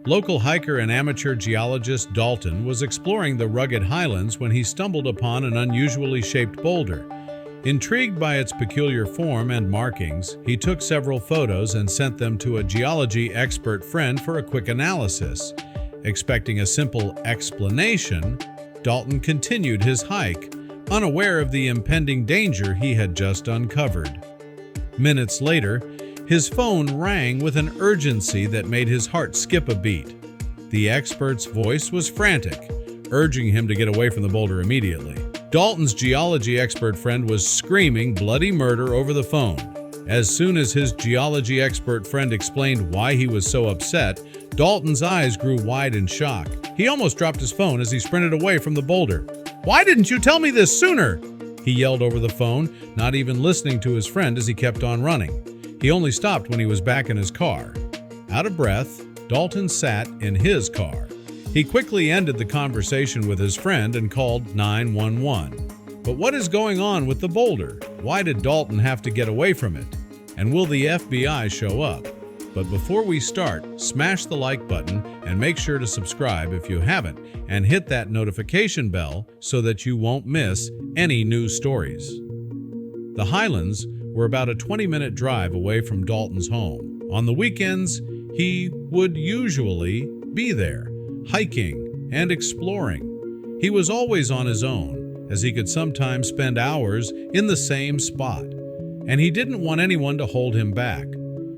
Local hiker and amateur geologist Dalton was exploring the rugged Highlands when he stumbled upon an unusually shaped boulder. Intrigued by its peculiar form and markings, he took several photos and sent them to a geology expert friend for a quick analysis. Expecting a simple explanation, Dalton continued his hike, unaware of the impending danger he had just uncovered. Minutes later, his phone rang with an urgency that made his heart skip a beat. The expert's voice was frantic, urging him to get away from the boulder immediately. Dalton's geology expert friend was screaming bloody murder over the phone. As soon as his geology expert friend explained why he was so upset, Dalton's eyes grew wide in shock. He almost dropped his phone as he sprinted away from the boulder. "Why didn't you tell me this sooner?" he yelled over the phone, not even listening to his friend as he kept on running. He only stopped when he was back in his car. Out of breath, Dalton sat in his car. He quickly ended the conversation with his friend and called 911. But what is going on with the boulder? Why did Dalton have to get away from it? And will the FBI show up? But before we start, smash the like button and make sure to subscribe if you haven't, and hit that notification bell so that you won't miss any new stories. The Highlands were about a 20-minute drive away from Dalton's home. On the weekends, he would usually be there, hiking and exploring. He was always on his own, as he could sometimes spend hours in the same spot, and he didn't want anyone to hold him back.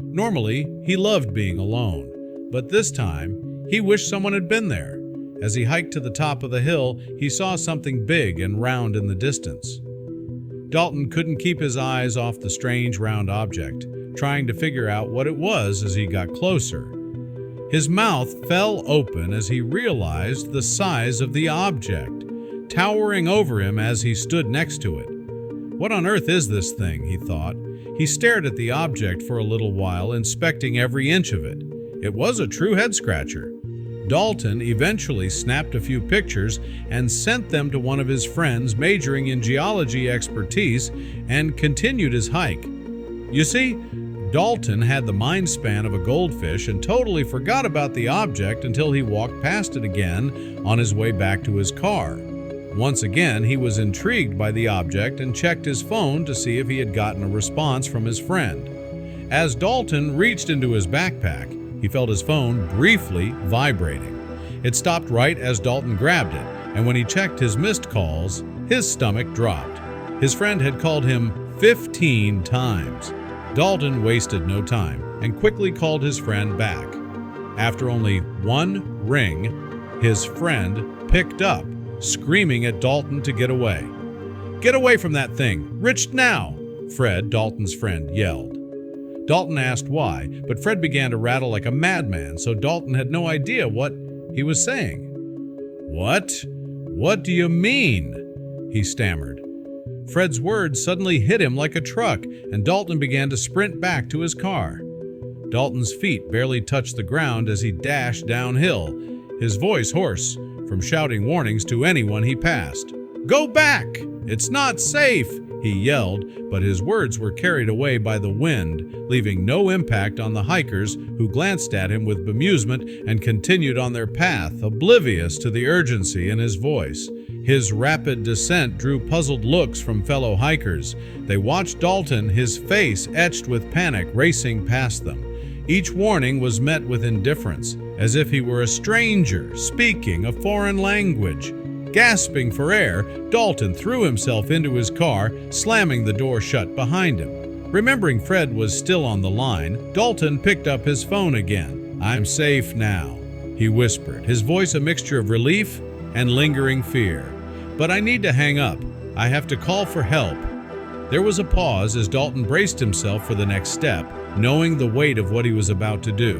Normally, he loved being alone, but this time, he wished someone had been there. As he hiked to the top of the hill, he saw something big and round in the distance. Dalton couldn't keep his eyes off the strange round object, trying to figure out what it was as he got closer. His mouth fell open as he realized the size of the object, towering over him as he stood next to it. "What on earth is this thing?" he thought. He stared at the object for a little while, inspecting every inch of it. It was a true head-scratcher. Dalton eventually snapped a few pictures and sent them to one of his friends majoring in geology expertise and continued his hike. You see, Dalton had the mind span of a goldfish and totally forgot about the object until he walked past it again on his way back to his car. Once again, he was intrigued by the object and checked his phone to see if he had gotten a response from his friend. As Dalton reached into his backpack, he felt his phone briefly vibrating. It stopped right as Dalton grabbed it, and when he checked his missed calls, his stomach dropped. His friend had called him 15 times. Dalton wasted no time and quickly called his friend back. After only one ring, his friend picked up, screaming at Dalton to get away. "Get away from that thing! Rich now!" Fred, Dalton's friend, yelled. Dalton asked why, but Fred began to rattle like a madman, so Dalton had no idea what he was saying. "What? What do you mean?" he stammered. Fred's words suddenly hit him like a truck, and Dalton began to sprint back to his car. Dalton's feet barely touched the ground as he dashed downhill, his voice hoarse from shouting warnings to anyone he passed. "Go back! It's not safe!" he yelled, but his words were carried away by the wind, leaving no impact on the hikers who glanced at him with bemusement and continued on their path, oblivious to the urgency in his voice. His rapid descent drew puzzled looks from fellow hikers. They watched Dalton, his face etched with panic, racing past them. Each warning was met with indifference, as if he were a stranger speaking a foreign language. Gasping for air, Dalton threw himself into his car, slamming the door shut behind him. Remembering Fred was still on the line, Dalton picked up his phone again. "I'm safe now," he whispered, his voice a mixture of relief and lingering fear. "But I need to hang up. I have to call for help." There was a pause as Dalton braced himself for the next step, knowing the weight of what he was about to do.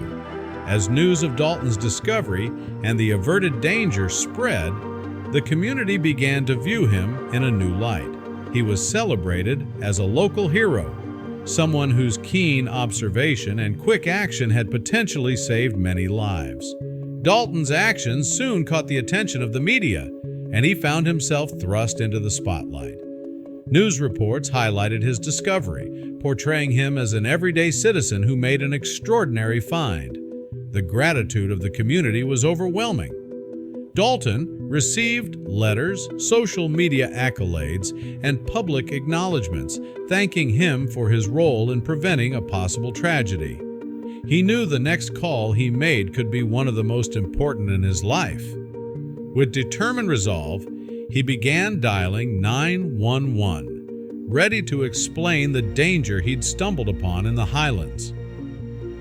As news of Dalton's discovery and the averted danger spread, the community began to view him in a new light. He was celebrated as a local hero, someone whose keen observation and quick action had potentially saved many lives. Dalton's actions soon caught the attention of the media, and he found himself thrust into the spotlight. News reports highlighted his discovery, portraying him as an everyday citizen who made an extraordinary find. The gratitude of the community was overwhelming. Dalton received letters, social media accolades, and public acknowledgments thanking him for his role in preventing a possible tragedy. He knew the next call he made could be one of the most important in his life. With determined resolve, he began dialing 911, ready to explain the danger he'd stumbled upon in the Highlands.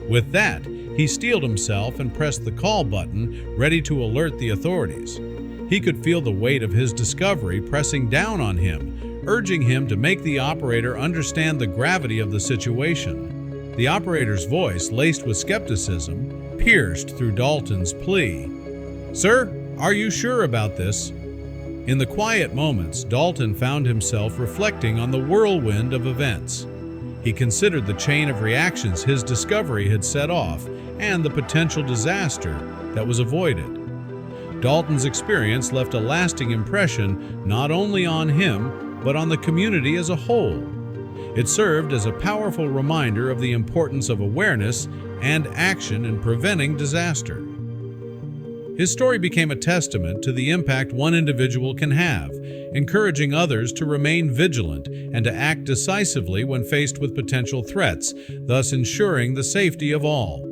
With that, he steeled himself and pressed the call button, ready to alert the authorities. He could feel the weight of his discovery pressing down on him, urging him to make the operator understand the gravity of the situation. The operator's voice, laced with skepticism, pierced through Dalton's plea. "Sir, are you sure about this?" In the quiet moments, Dalton found himself reflecting on the whirlwind of events. He considered the chain of reactions his discovery had set off and the potential disaster that was avoided. Dalton's experience left a lasting impression not only on him, but on the community as a whole. It served as a powerful reminder of the importance of awareness and action in preventing disaster. His story became a testament to the impact one individual can have, encouraging others to remain vigilant and to act decisively when faced with potential threats, thus ensuring the safety of all.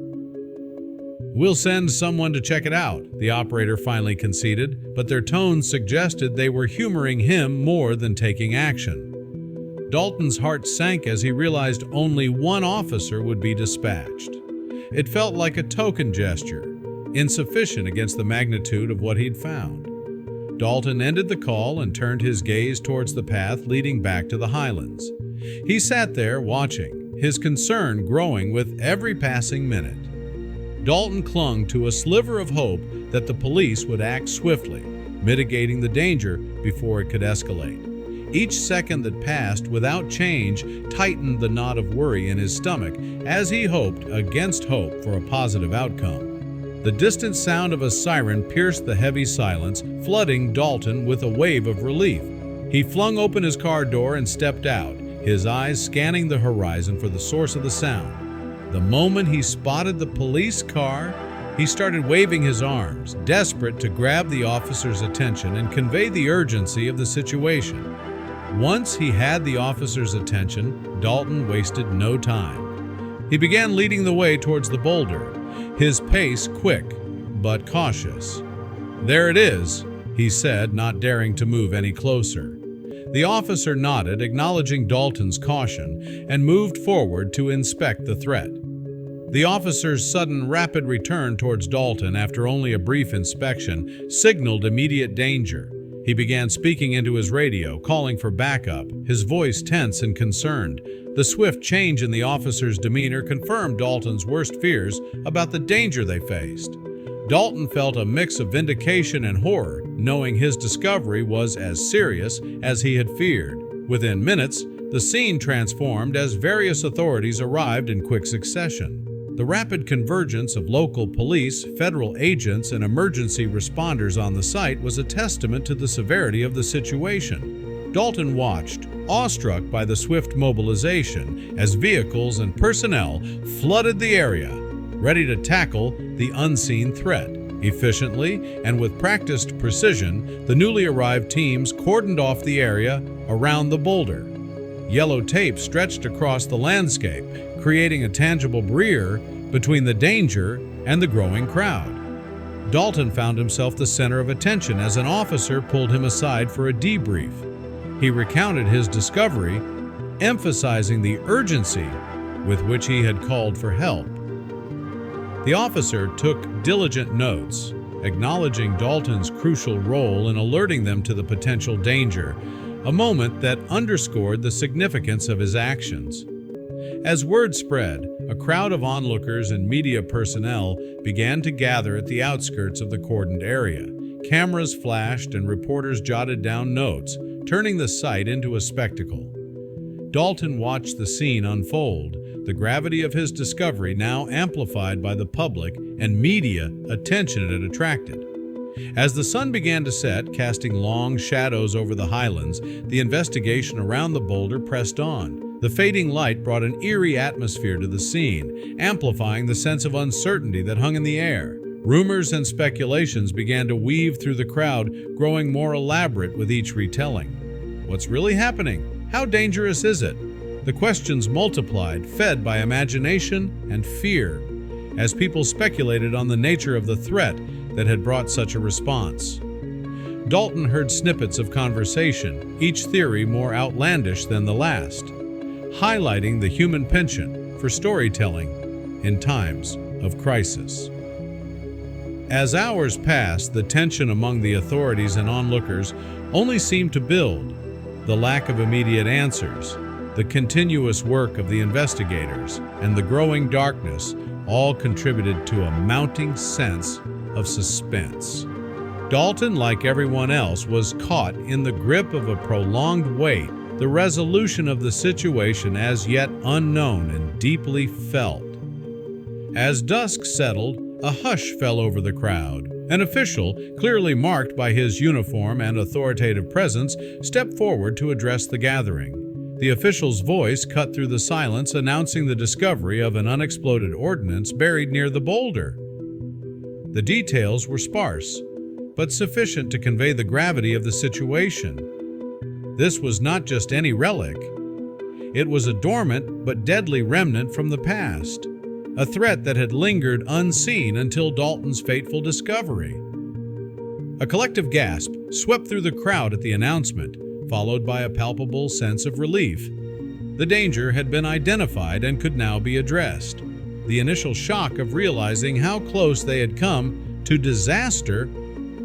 "We'll send someone to check it out," the operator finally conceded, but their tones suggested they were humoring him more than taking action. Dalton's heart sank as he realized only one officer would be dispatched. It felt like a token gesture, insufficient against the magnitude of what he'd found. Dalton ended the call and turned his gaze towards the path leading back to the Highlands. He sat there watching, his concern growing with every passing minute. Dalton clung to a sliver of hope that the police would act swiftly, mitigating the danger before it could escalate. Each second that passed without change tightened the knot of worry in his stomach as he hoped against hope for a positive outcome. The distant sound of a siren pierced the heavy silence, flooding Dalton with a wave of relief. He flung open his car door and stepped out, his eyes scanning the horizon for the source of the sound. The moment he spotted the police car, he started waving his arms, desperate to grab the officer's attention and convey the urgency of the situation. Once he had the officer's attention, Dalton wasted no time. He began leading the way towards the boulder, his pace quick but cautious. "There it is," he said, not daring to move any closer. The officer nodded, acknowledging Dalton's caution, and moved forward to inspect the threat. The officer's sudden, rapid return towards Dalton after only a brief inspection signaled immediate danger. He began speaking into his radio, calling for backup, his voice tense and concerned. The swift change in the officer's demeanor confirmed Dalton's worst fears about the danger they faced. Dalton felt a mix of vindication and horror, knowing his discovery was as serious as he had feared. Within minutes, the scene transformed as various authorities arrived in quick succession. The rapid convergence of local police, federal agents, and emergency responders on the site was a testament to the severity of the situation. Dalton watched, awestruck by the swift mobilization, as vehicles and personnel flooded the area, ready to tackle the unseen threat. Efficiently and with practiced precision, the newly arrived teams cordoned off the area around the boulder. Yellow tape stretched across the landscape, creating a tangible barrier between the danger and the growing crowd. Dalton found himself the center of attention as an officer pulled him aside for a debrief. He recounted his discovery, emphasizing the urgency with which he had called for help. The officer took diligent notes, acknowledging Dalton's crucial role in alerting them to the potential danger, a moment that underscored the significance of his actions. As word spread, a crowd of onlookers and media personnel began to gather at the outskirts of the cordoned area. Cameras flashed and reporters jotted down notes, turning the site into a spectacle. Dalton watched the scene unfold, the gravity of his discovery now amplified by the public and media attention it attracted. As the sun began to set, casting long shadows over the Highlands, the investigation around the boulder pressed on. The fading light brought an eerie atmosphere to the scene, amplifying the sense of uncertainty that hung in the air. Rumors and speculations began to weave through the crowd, growing more elaborate with each retelling. What's really happening? How dangerous is it? The questions multiplied, fed by imagination and fear, as people speculated on the nature of the threat that had brought such a response. Dalton heard snippets of conversation, each theory more outlandish than the last, highlighting the human penchant for storytelling in times of crisis. As hours passed, the tension among the authorities and onlookers only seemed to build. The lack of immediate answers, the continuous work of the investigators, and the growing darkness all contributed to a mounting sense of suspense. Dalton, like everyone else, was caught in the grip of a prolonged wait, the resolution of the situation as yet unknown and deeply felt. As dusk settled, a hush fell over the crowd. An official, clearly marked by his uniform and authoritative presence, stepped forward to address the gathering. The official's voice cut through the silence, announcing the discovery of an unexploded ordnance buried near the boulder. The details were sparse, but sufficient to convey the gravity of the situation. This was not just any relic. It was a dormant but deadly remnant from the past, a threat that had lingered unseen until Dalton's fateful discovery. A collective gasp swept through the crowd at the announcement, followed by a palpable sense of relief. The danger had been identified and could now be addressed. The initial shock of realizing how close they had come to disaster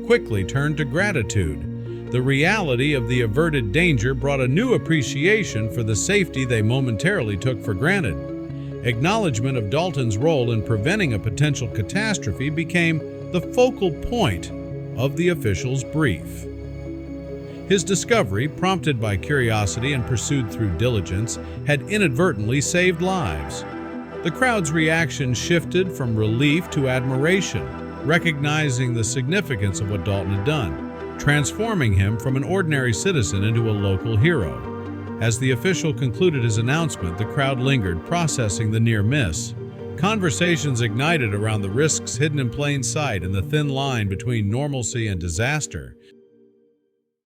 quickly turned to gratitude. The reality of the averted danger brought a new appreciation for the safety they momentarily took for granted. Acknowledgement of Dalton's role in preventing a potential catastrophe became the focal point of the official's brief. His discovery, prompted by curiosity and pursued through diligence, had inadvertently saved lives. The crowd's reaction shifted from relief to admiration, recognizing the significance of what Dalton had done, transforming him from an ordinary citizen into a local hero. As the official concluded his announcement, the crowd lingered, processing the near miss. Conversations ignited around the risks hidden in plain sight and the thin line between normalcy and disaster.